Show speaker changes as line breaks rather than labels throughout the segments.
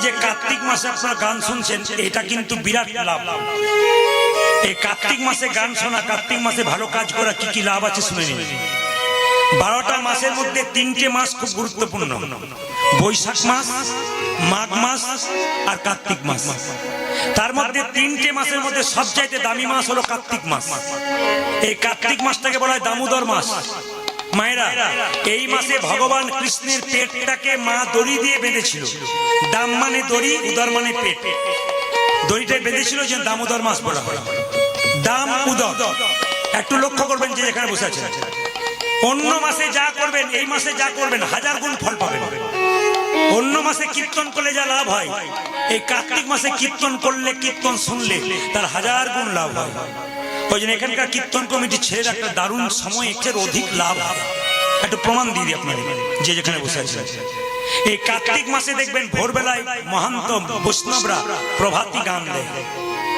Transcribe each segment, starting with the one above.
যে কার্তিক মাসে আপনারা গান শুনছেন, এটা কিন্তু বিরাট লাভ। এই কার্তিক মাসে গান শোনা, কার্তিক মাসে ভালো কাজ করা কি কি লাভ আছে শুনে নিন। 12টা মাসের মধ্যে 3টে মাস খুব গুরুত্বপূর্ণ, বৈশাখ মাস, মাঘ মাস আর কার্তিক মাস। তার মধ্যে 3টে মাসের মধ্যে সবচাইতে দামি মাস হলো কার্তিক মাস। এই কার্তিক মাসটাকে বলা হয় দামোদর মাস। মায়েরা, এই মাসে ভগবান কৃষ্ণের পেটটাকে মা দড়ি দিয়ে বেঁধেছিল। দাম মানে দড়ি, উদর মানে পেট। দড়িটাই বেঁধেছিল যে দামোদর মাস বলা হয়। দাম উদর একটু লক্ষ্য করবেন যে এখানে বসে আছেন। অন্য মাসে যা করবেন, এই মাসে যা করবেন 1000 গুণ ফল পাবেন। অন্য মাসে কীর্তন করলে যা লাভ হয়, এই কার্তিক মাসে কীর্তন করলে, কীর্তন শুনলে তার 1000 গুণ লাভ হয়। ওই জন্য এখানকার কীর্তন কমিটি ছেড়ে একটা দারুণ সময়, এর অধিক লাভ হয়। একটু প্রমাণ দিয়ে দিই আপনাদের যে যেখানে বসে আছে। এই কার্তিক মাসে দেখবেন ভোরবেলায় মহান্ত বৈষ্ণবরা প্রভাতী গান দেয়,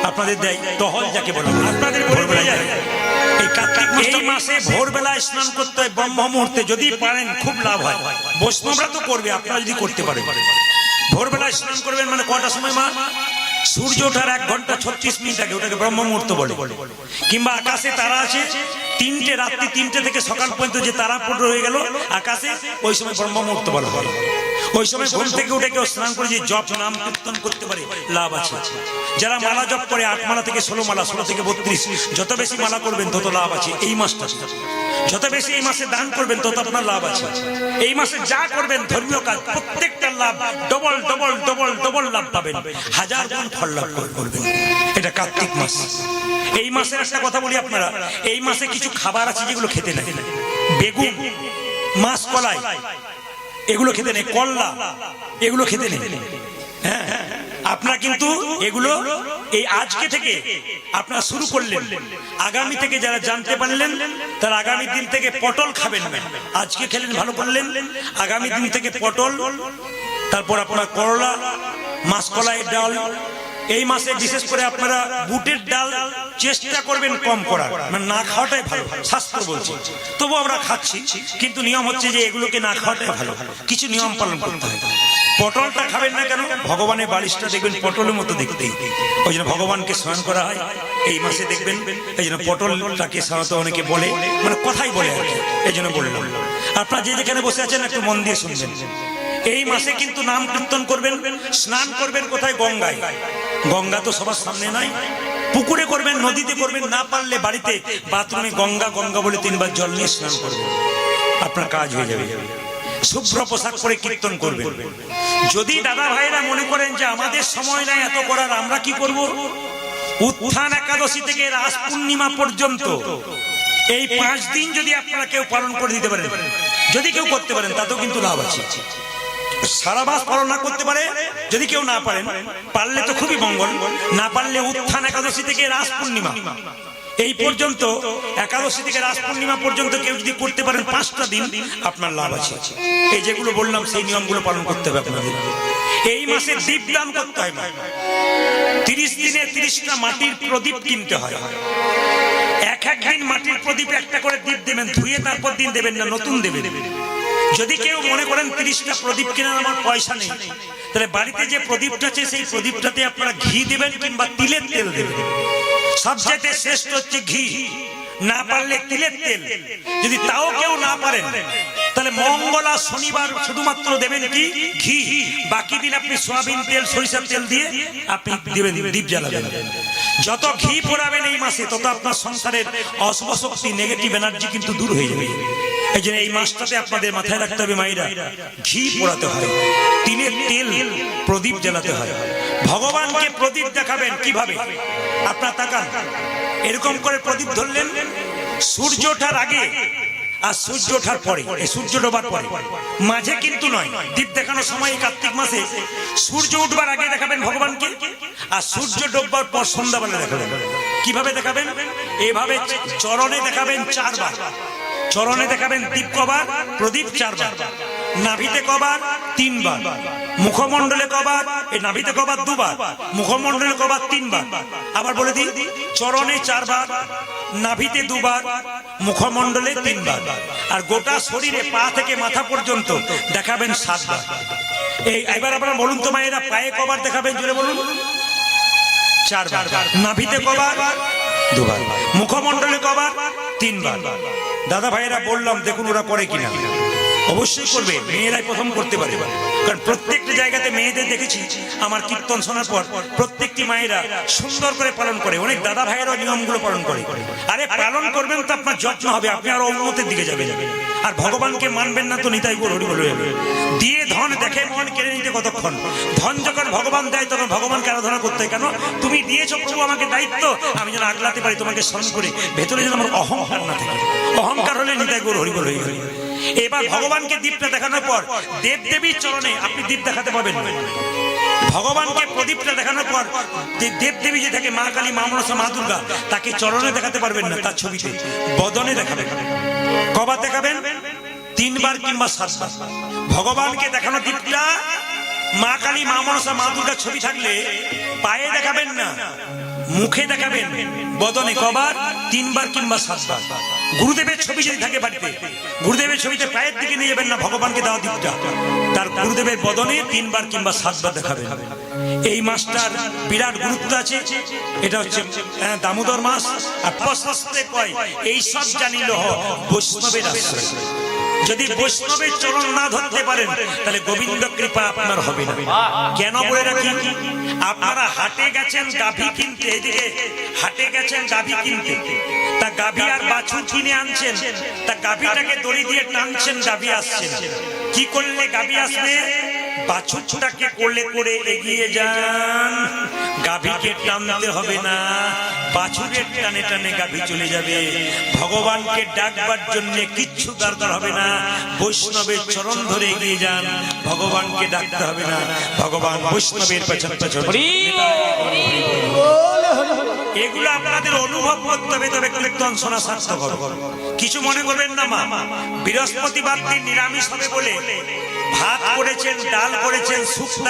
আপনাদের দেয় টহল যাকে বলা হয়, আপনাদের ভোরবেলায় যায়। এই কার্তিক মাসে ভোরবেলায় স্নান করতে হয় ব্রহ্ম মুহূর্তে, যদি পারেন খুব লাভ হয়। বৈষ্ণবরা তো করবে, আপনারা যদি করতে পারেন ভোরবেলায় স্নান করবেন। মানে কটার সময় মা? সূর্য ওঠার 1 ঘন্টা 36 মিনিট আগে, ওটাকে ব্রহ্ম মুহূর্ত বলে। কিংবা আকাশে তারা আছে, রাত্রি 3টে থেকে সকাল পর্যন্ত যে তারা পড়ে হয়ে গেল আকাশে, ওই সময় ব্রহ্ম মুহূর্ত বলা হয়। ওই সময় ঘুম থেকে উঠে কেউ স্নান করে যে জপ নাম কীর্তন করতে পারে, লাভ আছে। যারা মালা জপ করে 8 মালা থেকে 16 মালা, 16 থেকে 32, যত বেশি মালা করবেন তত লাভ আছে। এই মাসটা যত বেশি এই মাসে দান করবেন তত আপনার লাভ আছে। এই মাসে যা করবেন ধর্মীয় কাজ, প্রত্যেকটা লাভ ডবল ডবল ডবল ডবল লাভ পাবেন, 1000 গুণ ফল লাভ করবেন। এটা কার্তিক মাস। এই মাসের একটা কথা বলি আপনারা, এই মাসে কিছু খাবার আছে যেগুলো খেতে নেই। বেগুন, মাছ, কলাই এগুলো খেতে নেই। কল্লা এগুলো খেতে নেই। হ্যাঁ, আপনারা কিন্তু এগুলো এই আজকে থেকে আপনারা শুরু করলেন। আগামী থেকে যারা জানতে পারলেন তারা আগামী দিন থেকে পটল খাবেন না। আজকে খেলেন, ভালো করলেন। আগামী দিন থেকে পটল, তারপর আপনার করলা, মাসকলাই ডাল। এই মাসে বিশেষ করে আপনারা বুটের ডাল চেষ্টা করবেন কম করার, মানে না খাওয়াটাই ভালো, শাস্ত্র বলছে। তবু আমরা খাচ্ছি, কিন্তু নিয়ম হচ্ছে যে এগুলোকে না খাওয়াটাই ভালো। কিছু নিয়ম পালন করতে হয়। পটলটা খাবেন না কেন? ভগবানের বালিশটা দেখবেন পটলের মতো দেখতে, ওই জন্য ভগবানকে স্নান করা হয় এই মাসে দেখবেন। এই জন্য পটলটাকে সাধারণত অনেকে বলে, মানে কথাই বলে আর কি, এই জন্য বললাম। আপনারা যে যেখানে বসে আছেন একটু মন দিয়ে শুনবেন। এই মাসে কিন্তু নাম কীর্তন করবেন, স্নান করবেন কোথায়? গঙ্গায়। গঙ্গা তো সবার সামনে নাই, পুকুরে করবেন, নদীতে করবেন, না পারলে বাড়িতে বাথরুমে গঙ্গা গঙ্গা বলে 3 বার জল নিয়ে স্নান করবেন, আপনার কাজ হয়ে যাবে। শুভ্র পোশাক পরে কীর্তন করবেন। যদি দাদা ভাইরা মনে করেন যে আমাদের সময় নাই এত করার, আমরা কি করব? উত্থান একাদশী থেকে রাস পূর্ণিমা পর্যন্ত এই 5 দিন যদি আপনারা কেউ পালন করে দিতে পারেন, যদি কেউ করতে পারেন, তাতেও কিন্তু লাভ আছে। সারা মাস পালন না করতে পারে, যদি কেউ না পারেন, পারলে তো খুবই মঙ্গল। না পারলে উত্থান একাদশী থেকে রাস পূর্ণিমা এই পর্যন্ত, একাদশী থেকে রাস পূর্ণিমা পর্যন্ত কেউ যদি করতে পারেন 5টা দিন, আপনার লাভ আছে। এই যেগুলো বললাম সেই নিয়মগুলো পালন করতে হবে আপনাদের। এই মাসে দীপদান করতে হয়। 30 দিনে 30টা মাটির প্রদীপ কিনতে হয়। এক দিন মাটির প্রদীপ একটা করে দীপ দেবেন, ধুয়ে তারপর দিন দেবেন না, নতুন দেবেন। যদি কেউ মনে করেন 30টা প্রদীপ কেনার আমার পয়সা নেই, তাহলে বাড়িতে যে প্রদীপটা আছে সেই প্রদীপটাতে আপনারা ঘি দেবেন কিংবা তিলের তেল দেবেন। সবচেয়ে শ্রেষ্ঠ হচ্ছে ঘি, না পারলে তিলের তেল। যদি তাও কেউ না পারেন, তাহলে মঙ্গলা শনিবার শুধুমাত্র দেবেন কি? ঘি। বাকি দিন আপনি সয়াবিন তেল, সরিষার তেল দিয়ে আপনি দেবেন, দীপ জ্বালাবেন। যত ঘি পোড়াবেন এই মাসে, তত আপনার সংসারের অশুভ শক্তি, নেগেটিভ এনার্জি কিন্তু দূর হয়ে যাবে। এই জন্য এই মাসটাতে আপনাদের মাথায় রাখতে হবে মায়েরা, ঘি পোড়াতে হয়, তিলের তেল, প্রদীপ জ্বালাতে হয়। ভগবানকে প্রদীপ দেখাবেন কিভাবে? আপনার তাকান, এরকম করে প্রদীপ ধরলেন, সূর্য ওঠার আগে আর সূর্য ওঠার পরে, এই সূর্য ডোবার পরে, মাঝে কিন্তু নয়। দীপ দেখানোর সময় কার্তিক মাসে সূর্য উঠবার আগে দেখাবেন ভগবানকে, আর সূর্য ডোববার পর সন্ধ্যাবেলা দেখাবেন। কিভাবে দেখাবেন? এভাবে চরণে দেখাবেন 4 বার, চরণে দেখাবেন দীপ কবার, প্রদীপ 4 বার, নাভিতে কবার 3 বার, মুখমণ্ডলে কবার, এই নাভিতে কবার 2 বার, মুখমণ্ডলে কবার 3 বার। আবার বলে দিই, চরণে 4 বার, নাভিতে 2 বার, মুখমণ্ডলে 3 বার, আর গোটা শরীরে পা থেকে মাথা পর্যন্ত দেখাবেন 7 বার। এই এবার আপনারা বলুন তো মায়েরা, পায়ে কবার দেখাবেন জোরে বলুন? 4 বার। নাভিতে কবার? 2 বার। মুখমণ্ডলে কবার? 3 বার। দাদা ভাইয়েরা বললাম, দেখুন ওরা করে কিনা। অবশ্যই করবে, মেয়েরাই প্রথম করতে পারে, কারণ প্রত্যেকটা জায়গাতে মেয়েদের দেখেছি আমার কীর্তন শোনার পর প্রত্যেকটি মায়েরা সুন্দর করে পালন করে। অনেক দাদা ভাইয়েরাও নিয়মগুলো পালন করে। আরে পালন করবেন তো আপনার যত্ন হবে, আপনি আরো উন্নতির দিকে যাবেন। আর ভগবানকে মানবেন না তো নিতাই গৌর হরি বল হয়ে যাবে। দিয়ে ধন দেখে মন কেড়ে নিতে কতক্ষণ? ধন যখন ভগবান দেয় তখন ভগবানকে আরাধনা করতে হয়। কেন? তুমি দিয়েছো প্রভু আমাকে দায়িত্ব, আমি যেন আগলাতে পারি, তোমাকে স্মরণ করি, ভেতরে যেন আমার অহংকার না থাকে। অহংকার হলে নিতাই গৌর হরি বল হয়ে যাবে। এবার ভগবানকে দীপটা দেখানোর পর দেব দেবীর চরণে আপনি দীপ দেখাতে পাবেন। ভগবানকে প্রদীপটা দেখানোর পর দেব দেবী যে থাকে, মা কালী, মা মনসা, মা দুর্গা, তাকে চরণে দেখাতে পারবেন না, তার ছবিতে বদনে দেখাবেন। কবার দেখাবেন? 3 বার কিংবা 7 বার। ভগবানকে দেখানো দীপটা মা কালী, মা মনসা, মা দুর্গার ছবি থাকলে পায়ে দেখাবেন না, মুখে দেখাবেন। বদনে কবার? 3 বার কিংবা 7 বার। গুরুদেবের ছবি যদি থাকে বাড়িতে, গুরুদেবের ছবিতে পায়ের দিকে নিয়ে যাবেন না, ভগবানকে দেওয়া দীপটা তার গুরুদেবের বদনে 3 বার কিংবা 7 বার দেখাবেন। এই মাসটার বিরাট গুরুত্ব আছে। এটা হচ্ছে দামোদর মাস। আর প্রশস্তে কয় এই সব জানিল বৈষ্ণবের আশ্রয়। যদি বৈষ্ণবের চরণ না ধরতে পারেন তাহলে গোবিন্দ কৃপা আপনার হবে না। কেন বলে রাখি, আপনারা হাটে গেছেন গাভী কিনতে, এদিকে হাটে গেছেন গাভী কিনতে, তা গাভী আর বাছুর কিনে আনছেন, তা গাভীটাকে দড়ি দিয়ে টানছেন, গাভী আসছেন। কি করলে গাভী আসবে? বাছুরটাকে কোলে করে এগিয়ে যান, গাভীকে টানতে হবে না, বাছুরের টানে টানে গাভী চলে যাবে। ভগবানকে ডাকবার জন্য কিচ্ছু দরকার হবে না, বৈষ্ণবের চরণ ধরে এগিয়ে যান, ভগবানকে ডাকতে হবে না, ভগবান বৈষ্ণবের পেছন পেছন। এগুলো আপনাদের অনুভব করতে হবে, তবে কীর্তন শোনা সার্থক হবে। কিছু মনে করবেন না মা, বৃহস্পতিবার দিন নিরামিষ হবে বলে ভাত করেছেন, ডাল করেছেন, শুকনা